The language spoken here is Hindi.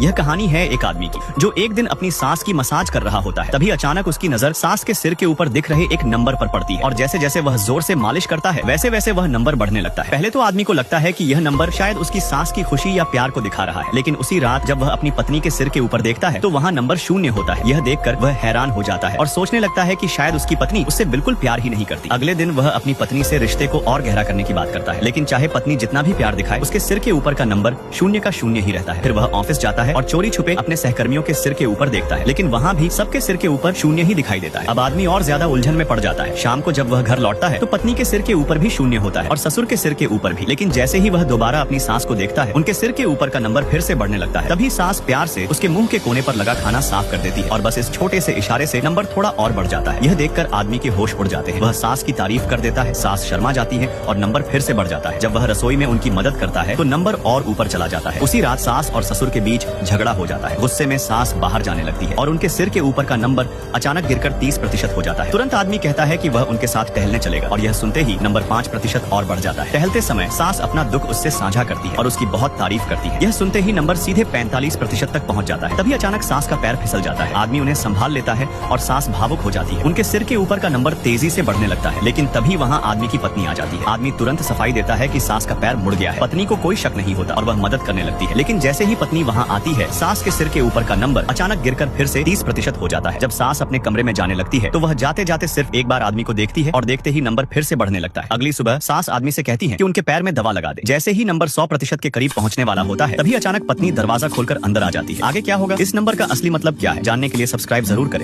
यह कहानी है एक आदमी की जो एक दिन अपनी सास की मसाज कर रहा होता है। तभी अचानक उसकी नजर सास के सिर के ऊपर दिख रहे एक नंबर पर पड़ती है और जैसे जैसे वह जोर से मालिश करता है वैसे वैसे वह नंबर बढ़ने लगता है। पहले तो आदमी को लगता है कि यह नंबर शायद उसकी सास की खुशी या प्यार को दिखा रहा है, लेकिन उसी रात जब वह अपनी पत्नी के सिर के ऊपर देखता है तो वहाँ नंबर 0 होता है। यह देखकर वह हैरान हो जाता है और सोचने लगता है कि शायद उसकी पत्नी उससे बिल्कुल प्यार ही नहीं करती। अगले दिन वह अपनी पत्नी से रिश्ते को और गहरा करने की बात करता है, लेकिन चाहे पत्नी जितना भी प्यार दिखाए उसके सिर के ऊपर का नंबर 0 का 0 ही रहता है। फिर वह ऑफिस जाता है और चोरी छुपे अपने सहकर्मियों के सिर के ऊपर देखता है, लेकिन वहाँ भी सबके सिर के ऊपर 0 ही दिखाई देता है। अब आदमी और ज्यादा उलझन में पड़ जाता है। शाम को जब वह घर लौटता है तो पत्नी के सिर के ऊपर भी 0 होता है और ससुर के सिर के ऊपर भी, लेकिन जैसे ही वह दोबारा अपनी सास को देखता है उनके सिर के ऊपर का नंबर फिर से बढ़ने लगता है। तभी सास प्यार से उसके मुंह के कोने पर लगा खाना साफ कर देती है और बस इस छोटे से इशारे से नंबर थोड़ा और बढ़ जाता है। यह देखकर आदमी के होश उड़ जाते हैं। वह सास की तारीफ कर देता है, सास शर्मा जाती है और नंबर फिर से बढ़ जाता है। जब वह रसोई में उनकी मदद करता है तो नंबर और ऊपर चला जाता है। उसी रात सास और ससुर के बीच झगड़ा हो जाता है। गुस्से में सास बाहर जाने लगती है और उनके सिर के ऊपर का नंबर अचानक गिरकर 30% हो जाता है। तुरंत आदमी कहता है कि वह उनके साथ टहलने चलेगा और यह सुनते ही नंबर 5% और बढ़ जाता है। टहलते समय सास अपना दुख उससे साझा करती है और उसकी बहुत तारीफ करती है। यह सुनते ही नंबर सीधे 45% तक पहुंच जाता है। तभी अचानक सास का पैर फिसल जाता है। आदमी उन्हें संभाल लेता है और सास भावुक हो जाती है। उनके सिर के ऊपर का नंबर तेजी से बढ़ने लगता है, लेकिन तभी वहाँ आदमी की पत्नी आ जाती है। आदमी तुरंत सफाई देता है कि सास का पैर मुड़ गया है। पत्नी को कोई शक नहीं होता और वह मदद करने लगती है, लेकिन जैसे ही पत्नी वहाँ आती है सास के सिर के ऊपर का नंबर अचानक गिरकर फिर से 30% हो जाता है। जब सास अपने कमरे में जाने लगती है तो वह जाते जाते सिर्फ एक बार आदमी को देखती है और देखते ही नंबर फिर से बढ़ने लगता है। अगली सुबह सास आदमी से कहती है कि उनके पैर में दवा लगा दे। जैसे ही नंबर 100% के करीब पहुंचने वाला होता है तभी अचानक पत्नी दरवाजा खोलकर अंदर आ जाती है। आगे क्या होगा, इस नंबर का असली मतलब क्या है, जानने के लिए सब्सक्राइब जरूर करें।